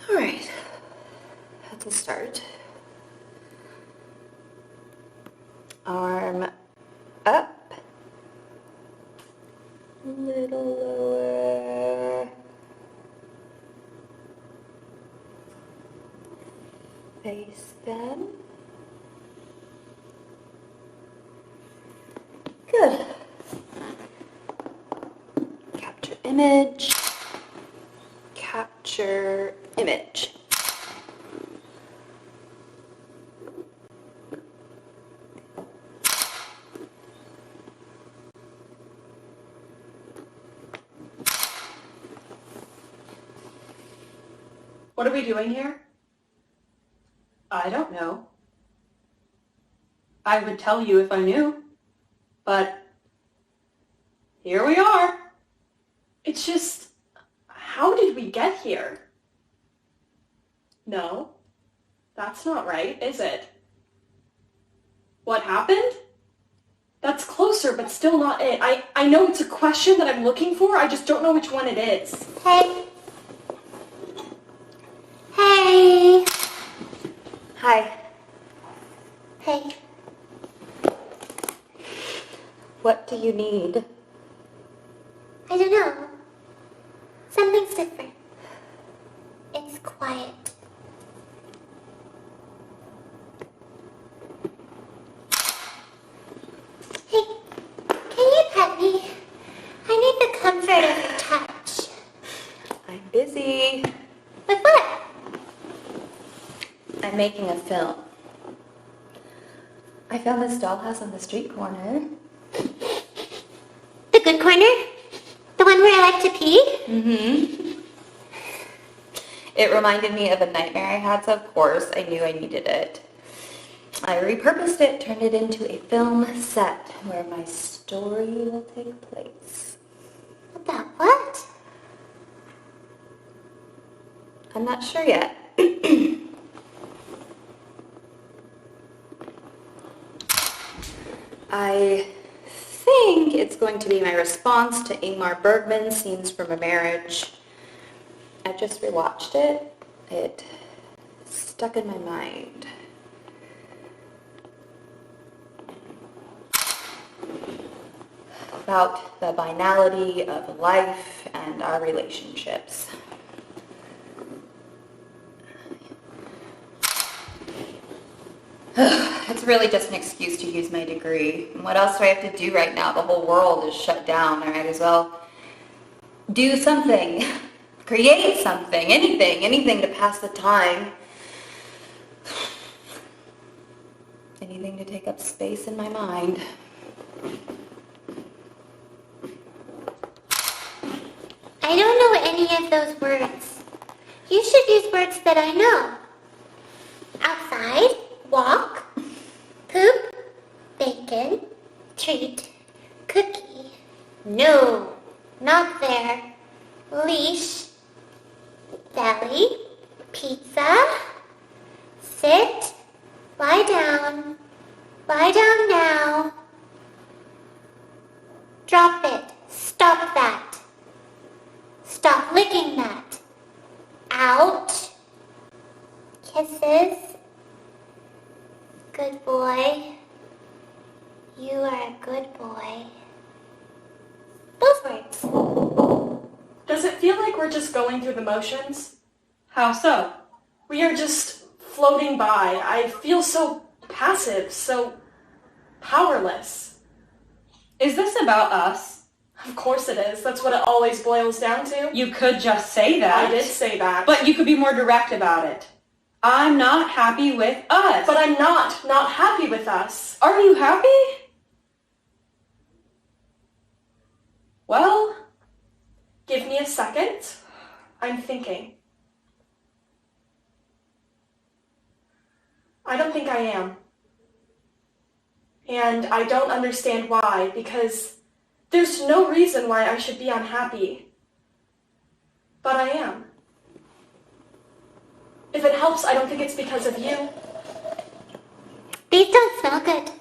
All right, that's a start. Arm up, a little lower, face down. Good. Capture image, capture image. What are we doing here? I don't know. I would tell you if I knew, but here we are. It's just, how did we get here? No, that's not right, is it? What happened? That's closer, but still not it. I know it's a question that I'm looking for, I just don't know which one it is. Hey. Hey. Hi. Hey. What do you need? I don't know. Something's different. It's quiet. Hey, can you pet me? I need the comfort of your touch. I'm busy. With what? I'm making a film. I found this dollhouse on the street corner. The good corner? The one where I like to pee? Mm-hmm. It reminded me of a nightmare I had, so of course I knew I needed it. I repurposed it, turned it into a film set where my story will take place. About what? I'm not sure yet. I think it's going to be my response to Ingmar Bergman's Scenes from a Marriage. I just rewatched it. It stuck in my mind. About the banality of life and our relationships. It's really just an excuse to use my degree. What else do I have to do right now? The whole world is shut down. I might as well do something. Create something. Anything to pass the time. Anything to take up space in my mind. I don't know any of those words. You should use words that I know. Outside, walk, poop, bacon, treat, cookie. No, not there. Leash, belly, pizza, sit, lie down now. Drop it, stop that. Stop licking that. Out. Kisses. Good boy. You are a good boy. Those words. Does it feel like we're just going through the motions? How so? We are just floating by. I feel so passive, so powerless. Is this about us? Of course it is. That's what it always boils down to. You could just say that. I did say that. But you could be more direct about it. I'm not happy with us. But I'm not happy with us. Are you happy? Well, give me a second. I'm thinking. I don't think I am. And I don't understand why, because there's no reason why I should be unhappy. But I am. If it helps, I don't think it's because of you. These don't smell good.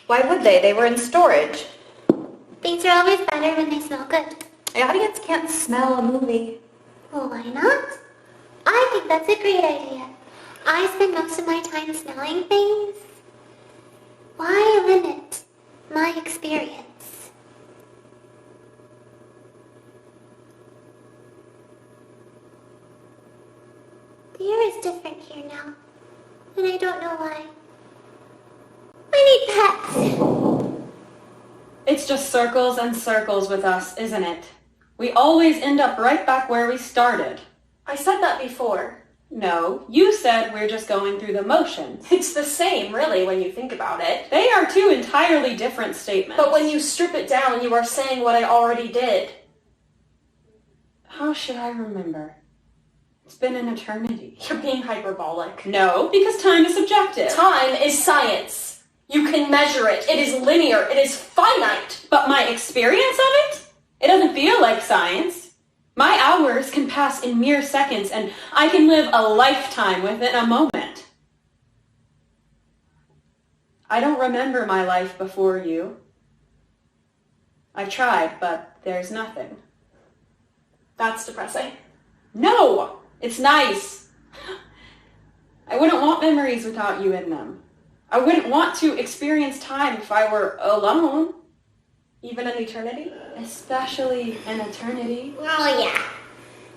Why would they? They were in storage. Things are always better when they smell good. The audience can't smell a movie. Well, why not? I think that's a great idea. I spend most of my time smelling things. Why limit my experience? The air is different here now, and I don't know why. I need pets. It's just circles and circles with us, isn't it? We always end up right back where we started. I said that before. No, you said we're just going through the motions. It's the same, really, when you think about it. They are two entirely different statements. But when you strip it down, you are saying what I already did. How should I remember? It's been an eternity. You're being hyperbolic. No, because time is subjective. Time is science. You can measure it. It is linear. It is finite. But my experience of it? It doesn't feel like science. My hours can pass in mere seconds, and I can live a lifetime within a moment. I don't remember my life before you. I tried, but there's nothing. That's depressing. No, it's nice. I wouldn't want memories without you in them. I wouldn't want to experience time if I were alone. Even an eternity? Especially an eternity. Oh yeah.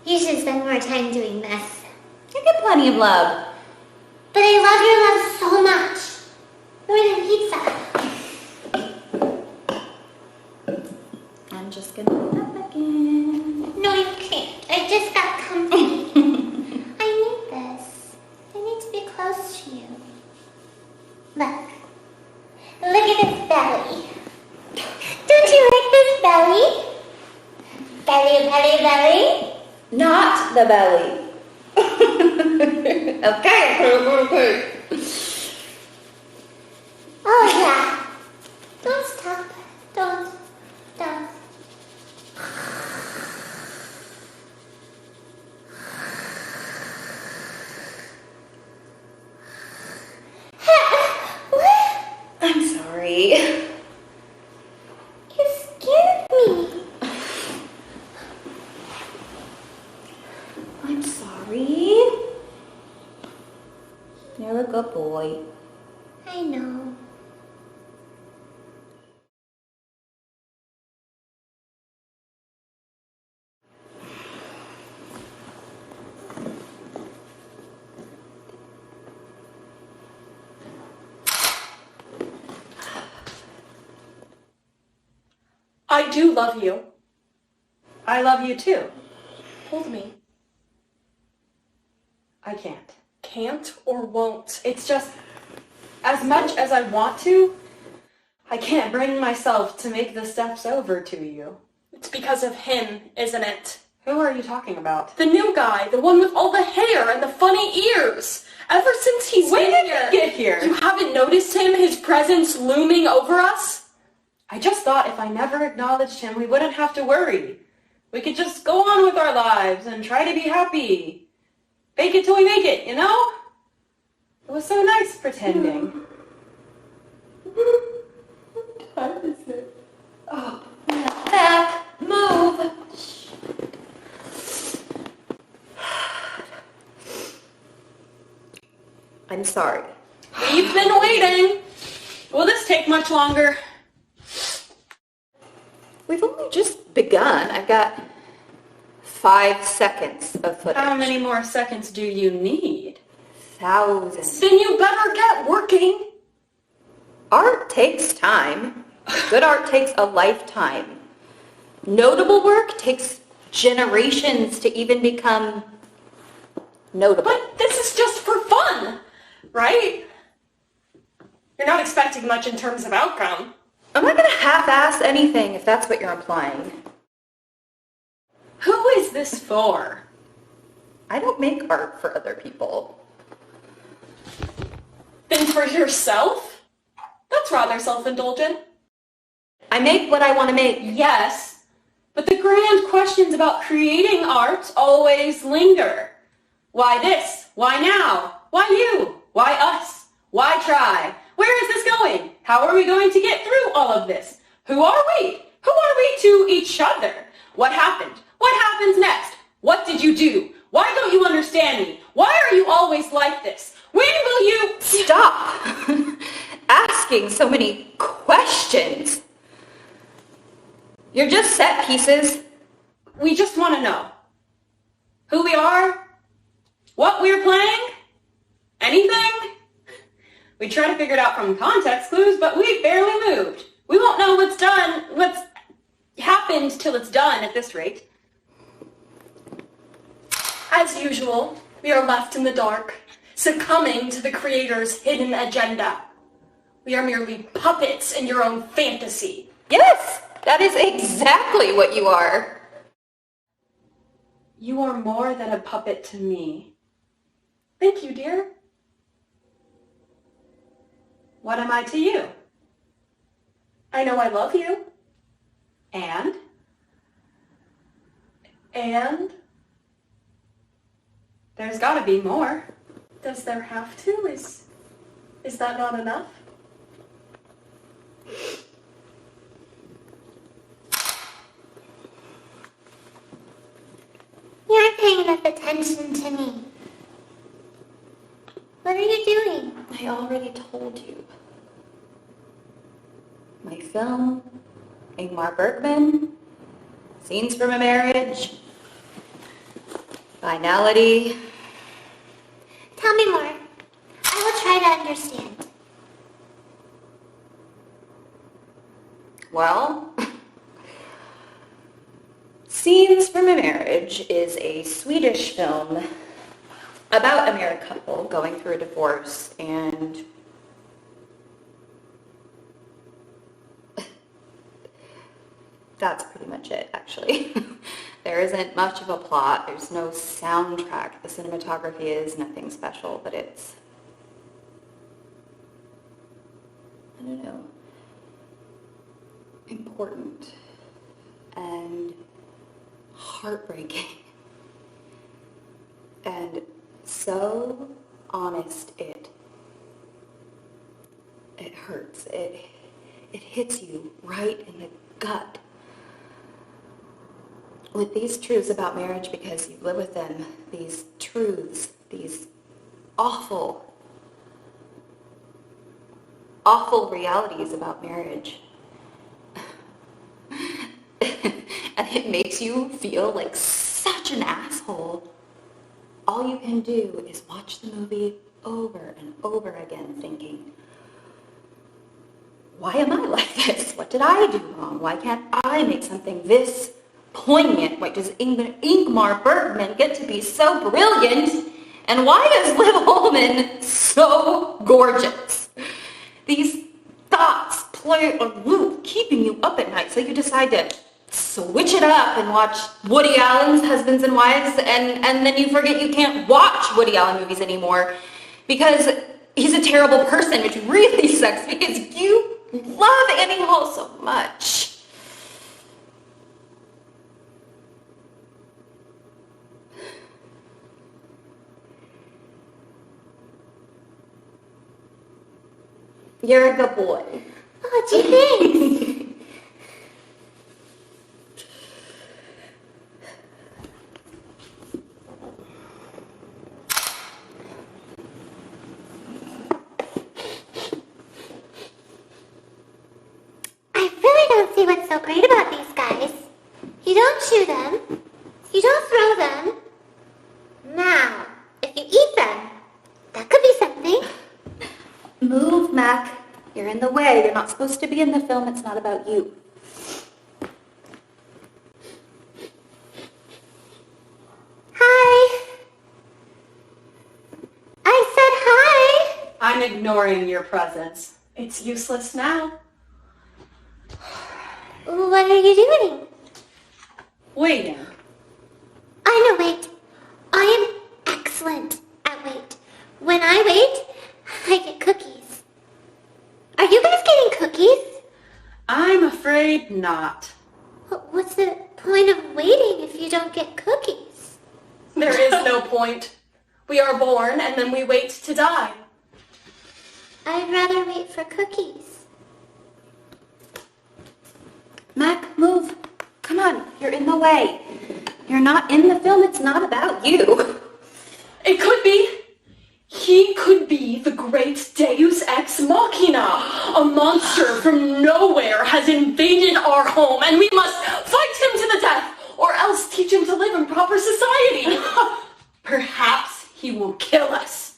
You should spend more time doing this. You get plenty of love. But I love your love so much. More than pizza. I'm just gonna put that back in. No, you can't. I just got comfy. I need this. I need to be close to you. Look. Look at this belly. Don't you like this belly? Belly, belly, belly. Not the belly. Okay. Oh yeah. Don't stop. Don't stop. What? I'm sorry. You scared me. I'm sorry. You're a good boy. I know. I do love you. I love you too. Hold me. I can't. Can't or won't. It's just, as much as I want to, I can't bring myself to make the steps over to you. It's because of him, isn't it? Who are you talking about? The new guy, the one with all the hair and the funny ears. Ever since he's When been did here. he get here? You haven't noticed him, his presence looming over us? I just thought if I never acknowledged him, we wouldn't have to worry. We could just go on with our lives and try to be happy. Fake it till we make it, you know? It was so nice pretending. What time is it? Oh, back, move. I'm sorry. We've been waiting. Will this take much longer? We've only just begun. I've got 5 seconds of footage. How many more seconds do you need? Thousands. Then you better get working. Art takes time. Good art takes a lifetime. Notable work takes generations to even become notable. But this is just for fun, right? You're not expecting much in terms of outcome. I'm not going to half-ass anything if that's what you're implying. Who is this for? I don't make art for other people. Then for yourself? That's rather self-indulgent. I make what I want to make. Yes, but the grand questions about creating art always linger. Why this? Why now? Why you? Why us? Why try? Where is this going? How are we going to get through all of this? Who are we? Who are we to each other? What happened? What happens next? What did you do? Why don't you understand me? Why are you always like this? When will you... Stop asking so many questions. You're just set pieces. We just want to know who we are, what we're playing, anything. We try to figure it out from context clues, but we barely moved. We won't know what's happened till it's done at this rate. As usual, we are left in the dark, succumbing to the creator's hidden agenda. We are merely puppets in your own fantasy. Yes, that is exactly what you are. You are more than a puppet to me. Thank you, dear. What am I to you? I know I love you. And? And? There's gotta be more. Does there have to? Is that not enough? You aren't paying enough attention to me. What are you doing? I already told you. My film, Ingmar Bergman, Scenes from a Marriage, Finality. Tell me more. I will try to understand. Well, Scenes from a Marriage is a Swedish film about a married couple going through a divorce, and that's pretty much it, actually. There isn't much of a plot. There's no soundtrack. The cinematography is nothing special, but it's, I don't know, important and heartbreaking and so honest. It hurts. It hits you right in the gut with these truths about marriage, because you live with them, these truths, these awful realities about marriage. And it makes you feel like such an asshole. All you can do is watch the movie over and over again thinking, why am I like this? What did I do wrong? Why can't I make something this poignant? Why does Ingmar Bergman get to be so brilliant? And why is Liv Ullmann so gorgeous? These thoughts play a loop, keeping you up at night, so you decide to switch it up and watch Woody Allen's Husbands and Wives, and then you forget you can't watch Woody Allen movies anymore because he's a terrible person, which really sucks because you love Annie Hall so much. You're a good boy. Oh, gee, thanks. I really don't see what's so great about these guys. You don't chew them. You don't throw them. Now, if you eat them, that could be something. Move, Mac. You're in the way. You're not supposed to be in the film. It's not about you. Hi. I said hi. I'm ignoring your presence. It's useless now. What are you doing? Waiting. I know wait. I am excellent at wait. When I wait, I get cookies. Are you guys getting cookies? I'm afraid not. What's the point of waiting if you don't get cookies? There is no point. We are born and then we wait to die. I'd rather wait for cookies. Mac, move. Come on, you're in the way. You're not in the film, it's not about you. It could be. He could be the great Deus Ex Machina. A monster from nowhere has invaded our home, and we must fight him to the death, or else teach him to live in proper society. Perhaps he will kill us,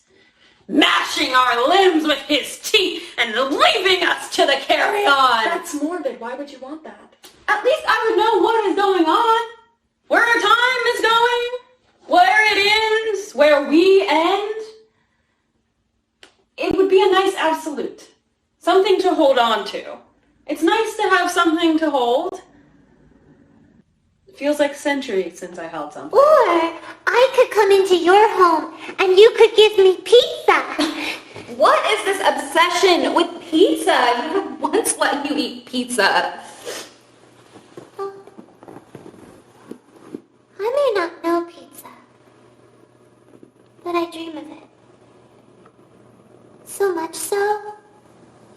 mashing our limbs with his teeth and leaving us to the carry-on. That's morbid. Why would you want that? At least I would know what is going on, where our time is going, where it ends, where we end. It would be a nice absolute, something to hold on to. It's nice to have something to hold. It feels like centuries since I held something. Or I could come into your home and you could give me pizza. What is this obsession with pizza? You never once let you eat pizza. I may not know pizza, but I dream of it. So much so,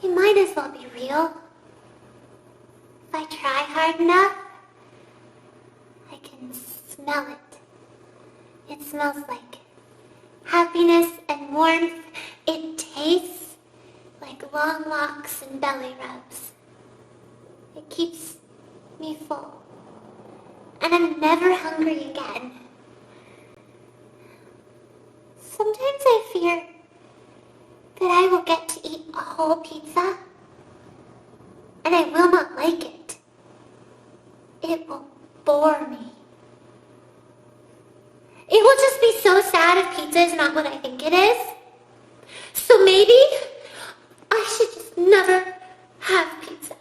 it might as well be real. If I try hard enough, I can smell it. It smells like happiness and warmth. It tastes like long walks and belly rubs. It keeps me full. And I'm never hungry again. Sometimes I fear that I will get to eat a whole pizza, and I will not like it. It will bore me. It will just be so sad if pizza is not what I think it is. So maybe I should just never have pizza.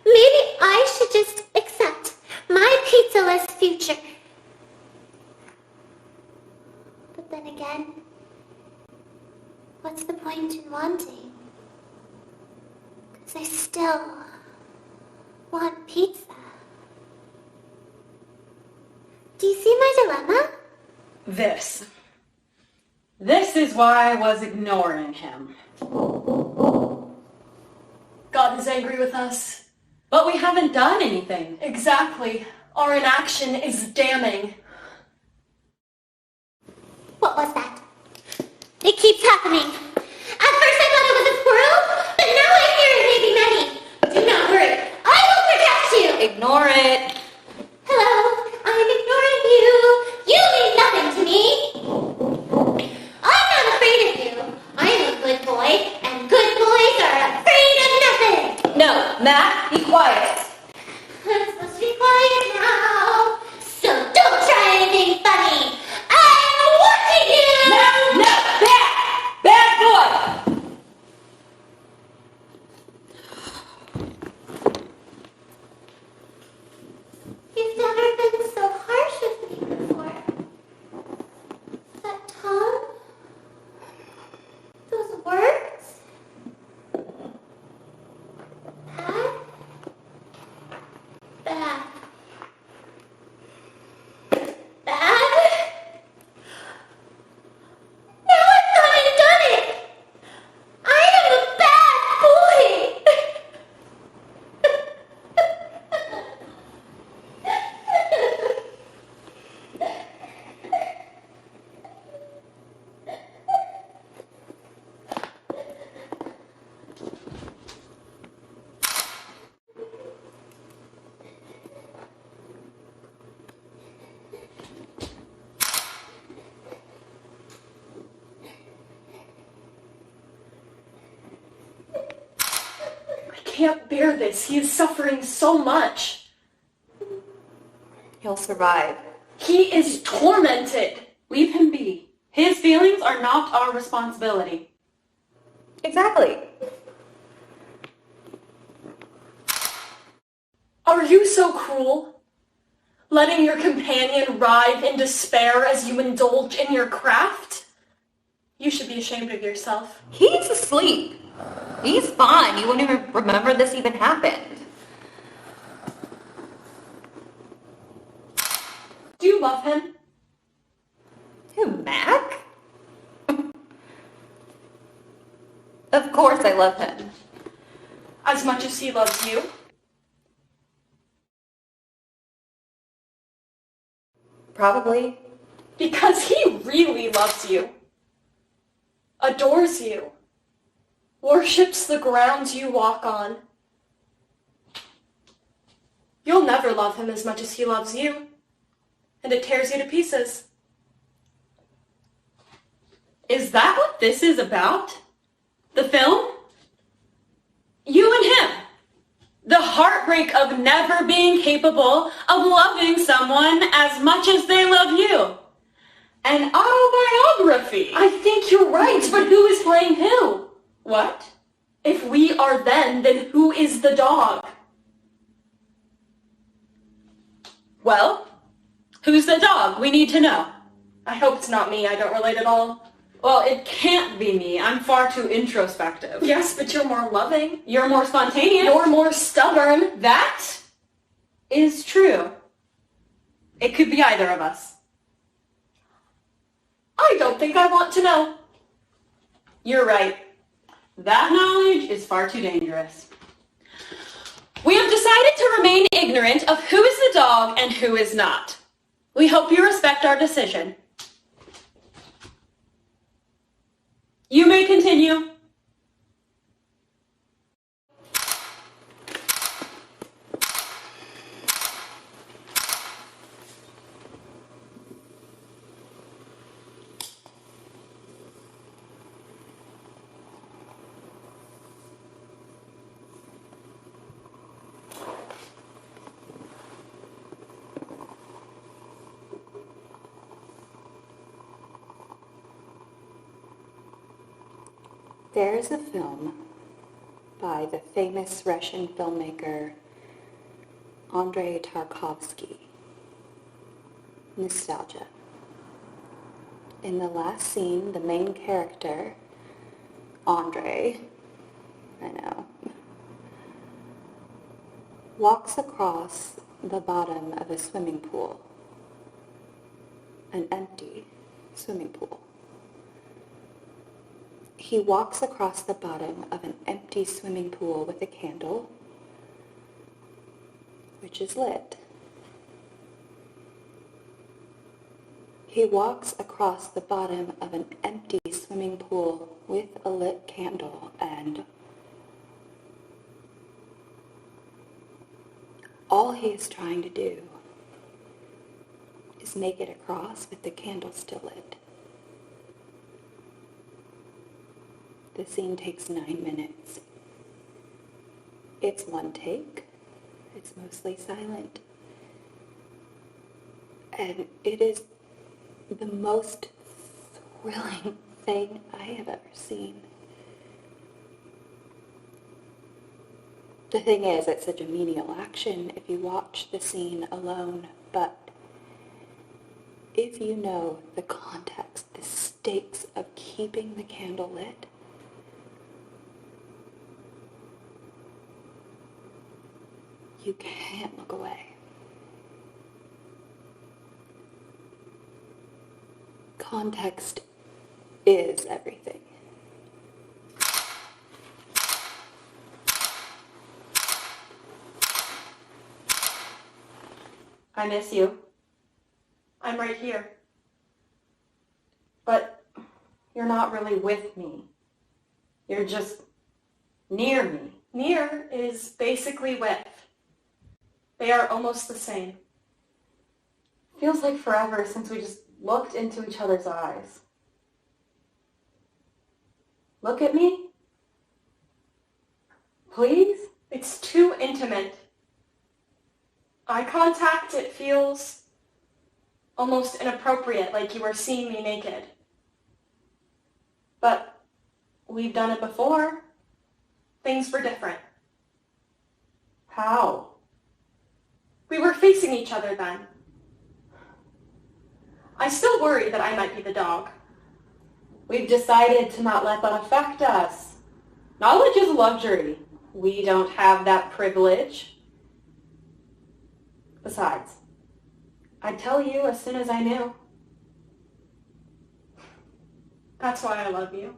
Maybe I should just accept my pizza-less future. But then again, what's the point in wanting? Because I still want pizza. Do you see my dilemma? This is why I was ignoring him. God is angry with us. But we haven't done anything. Exactly. Our inaction is damning. What was that? It keeps happening. At first I thought it was a squirrel, but now I fear it may be many. Do not worry. I will protect you. Ignore it. Hello, I am ignoring you. You mean nothing to me. I'm not afraid of you. I am a good boy, and good boys are afraid of nothing. No, Mac, be quiet. I'm supposed to be quiet now, so don't try anything funny. I'm watching you. No, bad boy. You've never been so harsh with me before. That tone, those words, bad, bad, bad. Now I've gone and done it. I am a bad boy. I can't bear this. He is suffering so much. He'll survive. He is tormented. Leave him be. His feelings are not our responsibility. Exactly. Are you so cruel? Letting your companion writhe in despair as you indulge in your craft? You should be ashamed of yourself. He's asleep. He's fine. You won't even remember this even happened. Do you love him? Who, Mac? Of course I love him. As much as he loves you? Probably. Because he really loves you. Adores you. Worships the ground you walk on. You'll never love him as much as he loves you. And it tears you to pieces. Is that what this is about? The film? You and him. The heartbreak of never being capable of loving someone as much as they love you. An autobiography. I think you're right, but who is playing who? What? If we are then who is the dog? Well, who's the dog? We need to know. I hope it's not me. I don't relate at all. Well, it can't be me. I'm far too introspective. Yes, but you're more loving. You're more spontaneous. You're more stubborn. That is true. It could be either of us. I don't think I want to know. You're right. That knowledge is far too dangerous. We have decided to remain ignorant of who is the dog and who is not. We hope you respect our decision. You may continue. There's a film by the famous Russian filmmaker Andrei Tarkovsky, Nostalgia. In the last scene, the main character, Andrei, I know, walks across the bottom of a swimming pool, an empty swimming pool. He walks across the bottom of an empty swimming pool with a candle, which is lit. He walks across the bottom of an empty swimming pool with a lit candle, and all he is trying to do is make it across with the candle still lit. The scene takes 9 minutes. It's one take. It's mostly silent. And it is the most thrilling thing I have ever seen. The thing is, it's such a menial action if you watch the scene alone, but if you know the context, the stakes of keeping the candle lit, you can't look away. Context is everything. I miss you. I'm right here. But you're not really with me. You're just near me. Near is basically with. They are almost the same. Feels like forever since we just looked into each other's eyes. Look at me. Please? It's too intimate. Eye contact, it feels almost inappropriate, like you are seeing me naked. But we've done it before. Things were different. How? We were facing each other then. I still worry that I might be the dog. We've decided to not let that affect us. Knowledge is a luxury. We don't have that privilege. Besides, I'd tell you as soon as I knew. That's why I love you.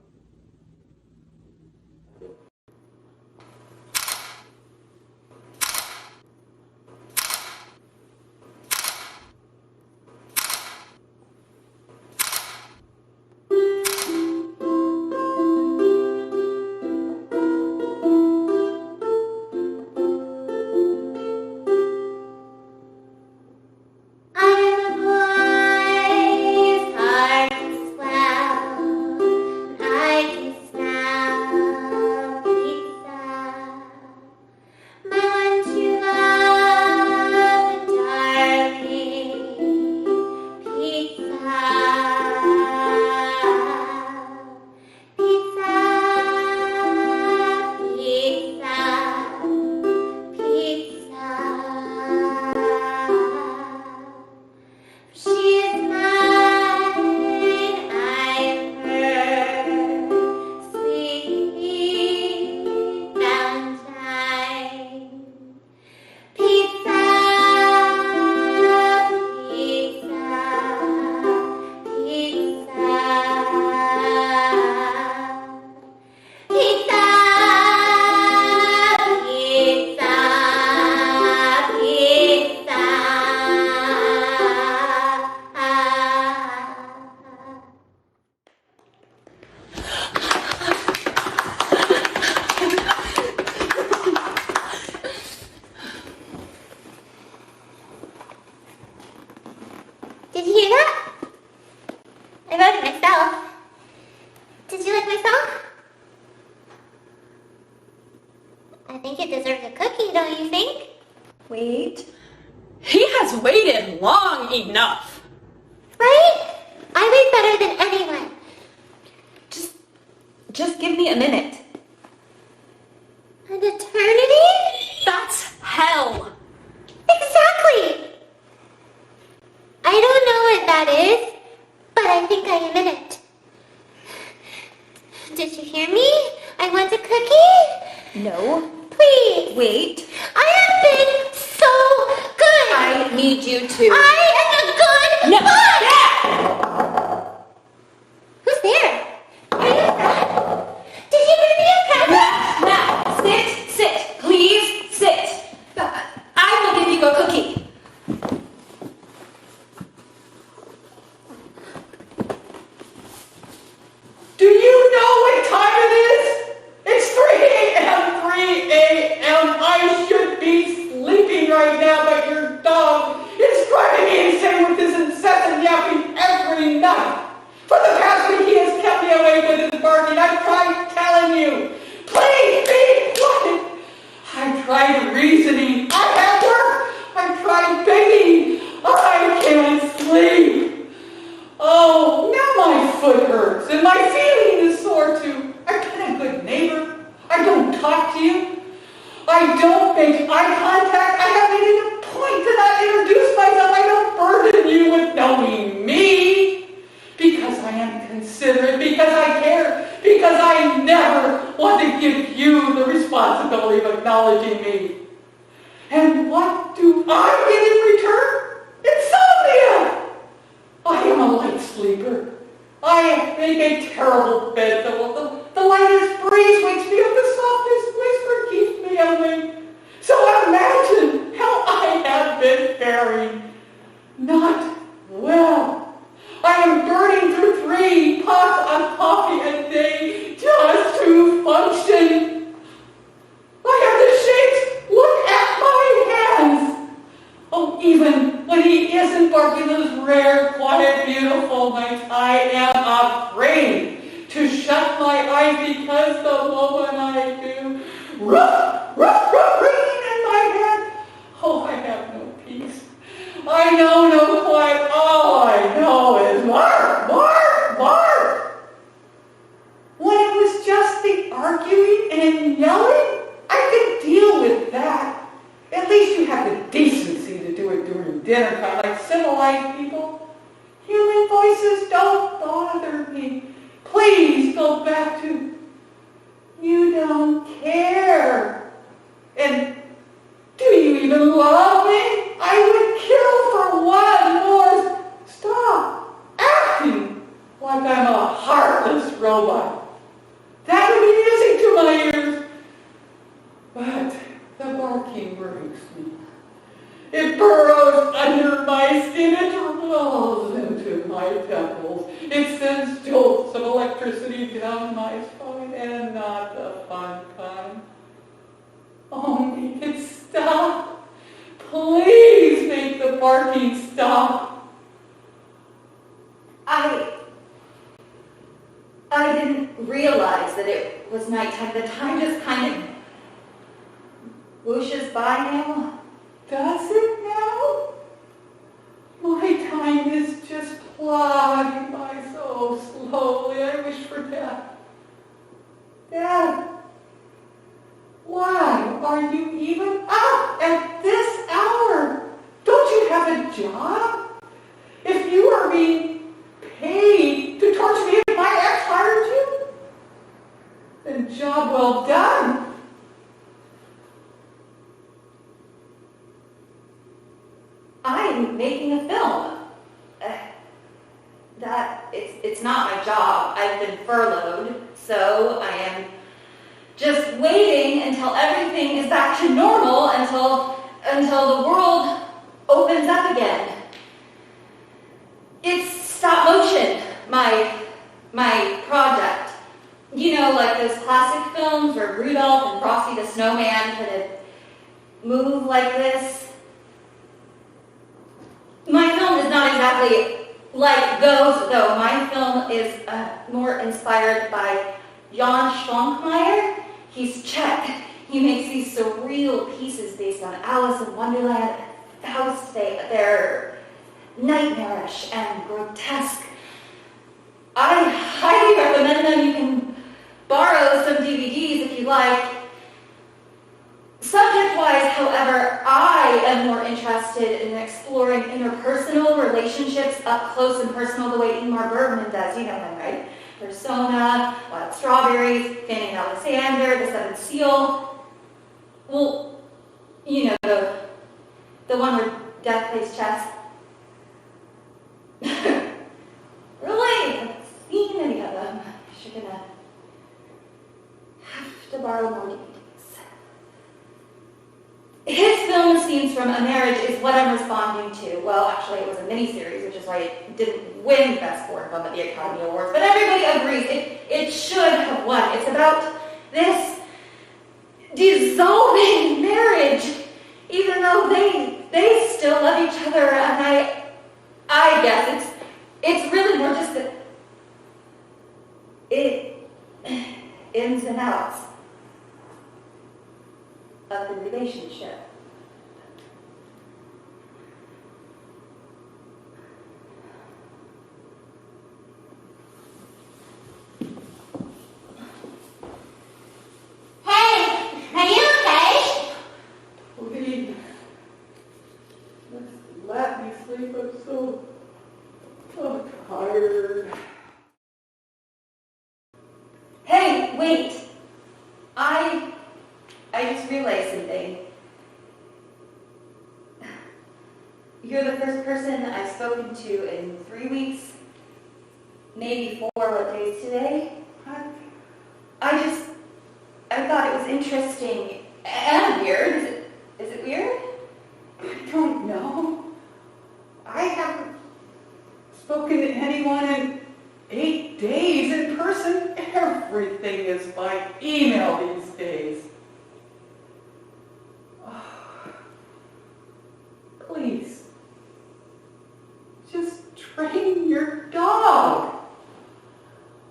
Did you hear that? I wrote it myself. Did you like my song? I think it deserves a cookie, don't you think? Wait. He has waited long enough. Right? I wait better than anyone. Just give me a minute. An eternity? That's hell. Exactly. I don't know what that is, but I think I am in it. Did you hear me? I want a cookie. No. Please. Wait. I have been so good. I need you to. I am a good No. boy. Who's there? Are you a cat? Did you bring me a cat? Now, sit, please, sit. I will give you a cookie. Do you know what time it is? It's 3 a.m., 3 a.m. I should be sleeping right now, but your dog is driving me insane with this incessant yapping every night. For the past week, he has kept me awake with his barking. I've tried telling you, please be quiet. I've tried reasoning. I have work. I've tried begging. I can't sleep. Oh, now my foot hurts and my feeling is sore too. I've been a good neighbor. I don't talk to you. I don't make eye contact. I have made it a point to not introduce myself. I don't burden you with knowing me. Because I am considerate, because I care, because I never want to give you the responsibility of acknowledging me. And what do I get in return? Insomnia! I am a light sleeper. I make a terrible bed. The lightest breeze wakes me up. The softest whisper keeps me awake. So imagine how I have been faring. Not well. I am burning through 3 pots of coffee a day just to function. I have the shakes. Look at my hands. Oh, even when he isn't barking those rare, quiet, beautiful nights, I am afraid to shut my eyes because the moment I do, ringing in my head, oh, I have no peace. I know no quiet. All I know is Mark. When it was just the arguing and yelling, I could deal with that. At least you have the decency to do it during dinner time, like civilized people. Human voices don't bother me. Please go back to, you don't care. And do you even love me? I would kill for one more. Stop acting like I'm a heartless robot. That would be music to my ears. But the barking breaks me. It burrows under my skin. It rolls into my temples. It sends jolts of electricity down my spine, and not the fun kind. Oh, make it stop. Please make the barking stop. I didn't realize that it was nighttime. The time just kind of whooshes by now. Does it now? My time is just plodding by so slowly. I wish for death. Dad, why are you even up at this hour? Don't you have a job? If you are being paid to torture me if my ex hired you, then job well done. I'm making a film. It's not my job. I've been furloughed, so I am just waiting until everything is back to normal, until the world opens up again. It's stop motion, my project. You know, like those classic films where Rudolph and Frosty the Snowman kind of move like this. My film is not exactly exactly like those, though. My film is more inspired by Jan Schlonkmeyer. He's Czech. He makes these surreal pieces based on Alice in Wonderland. How to say, they're nightmarish and grotesque. I highly recommend them. You can borrow some DVDs if you like. Subject-wise, however, I am more interested in exploring interpersonal relationships up close and personal the way Ingmar Bergman does. You know him, right? Persona, Wild Strawberries, Fanny and Alexander, The Seventh Seal. Well, you know, the one where Death plays chess. Really? I haven't seen any of them. You're gonna have to borrow more DVDs. His film scenes from A Marriage is what I'm responding to. Well, actually, it was a miniseries, which is why it didn't win Best Foreign Film at the Academy Awards. But everybody agrees it should have won. It's about this dissolving marriage, even though they still love each other. And I guess it's really more just that it ins and outs of the relationship. Hey, are you okay? Please, just let me sleep. I'm so tired. Hey, wait. I just realized something. You're the first person I've spoken to in 3 weeks, maybe 4. What day is today? I thought it was interesting and weird. Is it weird? I don't know. I haven't spoken to anyone in 8 days in person. Everything is by email these days. Please, just train your dog.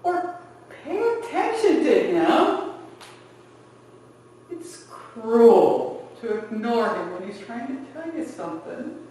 Or pay attention to him. It's cruel to ignore him when he's trying to tell you something.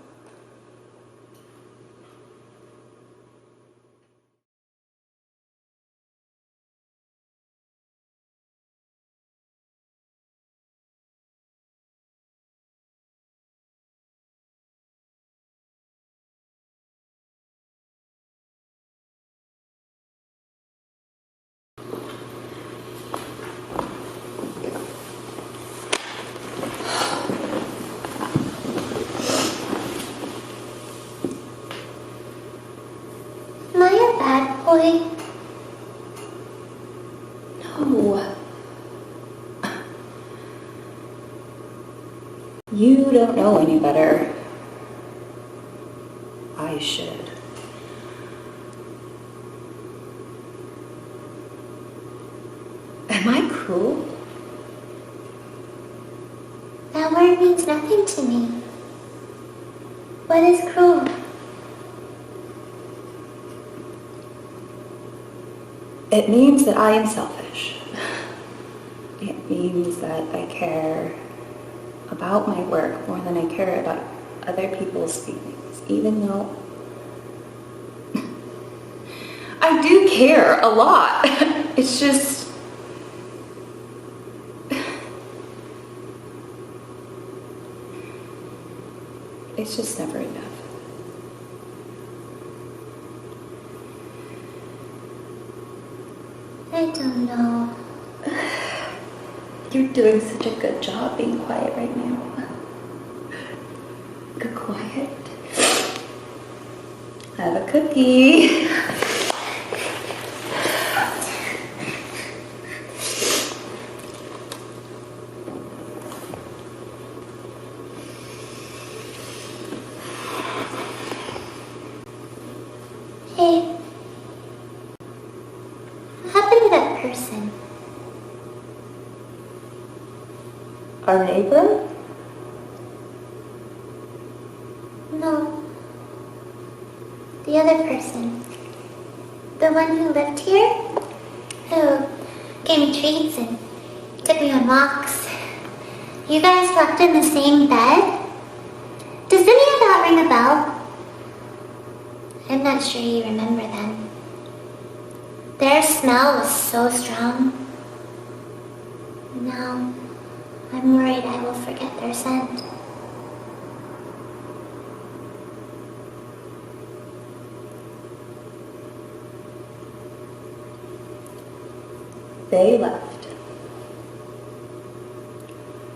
Am I a bad boy? No. You don't know any better. I should. Am I cruel? That word means nothing to me. What is cruel? It means that I am selfish. It means that I care about my work more than I care about other people's feelings, even though I do care a lot. It's just never enough. I don't know. You're doing such a good job being quiet right now. Good quiet. Have a cookie. Hey, what happened to that person? Our neighbor? No. The other person. The one who lived here? Who gave me treats and took me on walks. You guys slept in the same bed? Does any of that ring a bell? I'm not sure you remember them. Their smell was so strong. Now, I'm worried I will forget their scent. They left.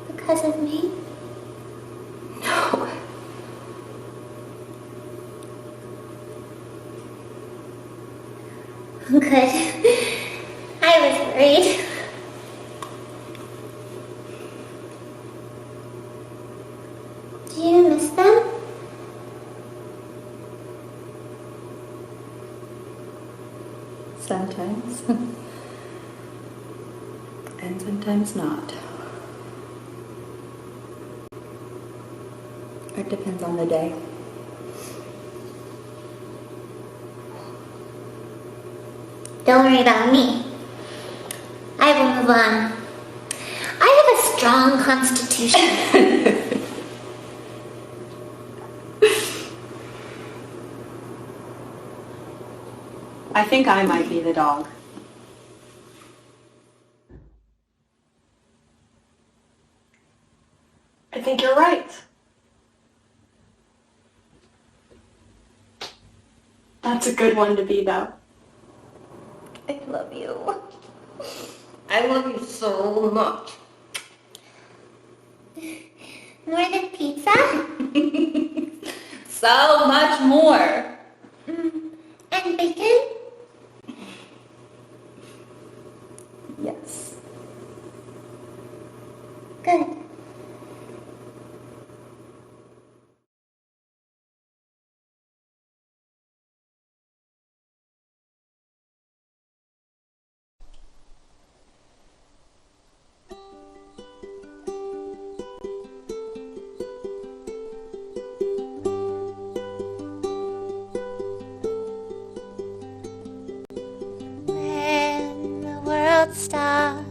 Because of me? No. Good. I was worried. Do you miss them? Sometimes. And sometimes not. It depends on the day. Don't worry about me. I will move on. I have a strong constitution. I think I might be the dog. I think you're right. That's a good one to be, though. I love you. I love you so much. More than pizza? So much more. And bacon? Yes. Good. When the world stops,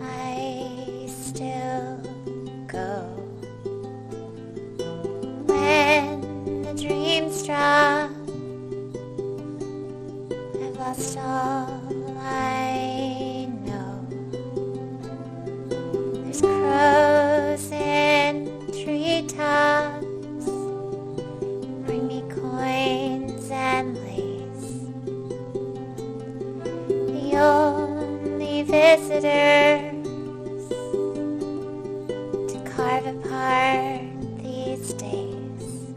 I still go. When the dreams drop, I've lost all I know. There's crows in treetops, bring me coins and lace. The only visitors to carve apart these days.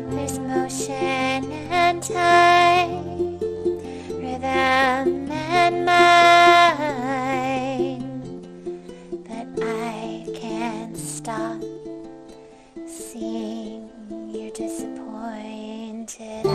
There's motion and time, rhythm and mind, but I can't stop seeing your disappointed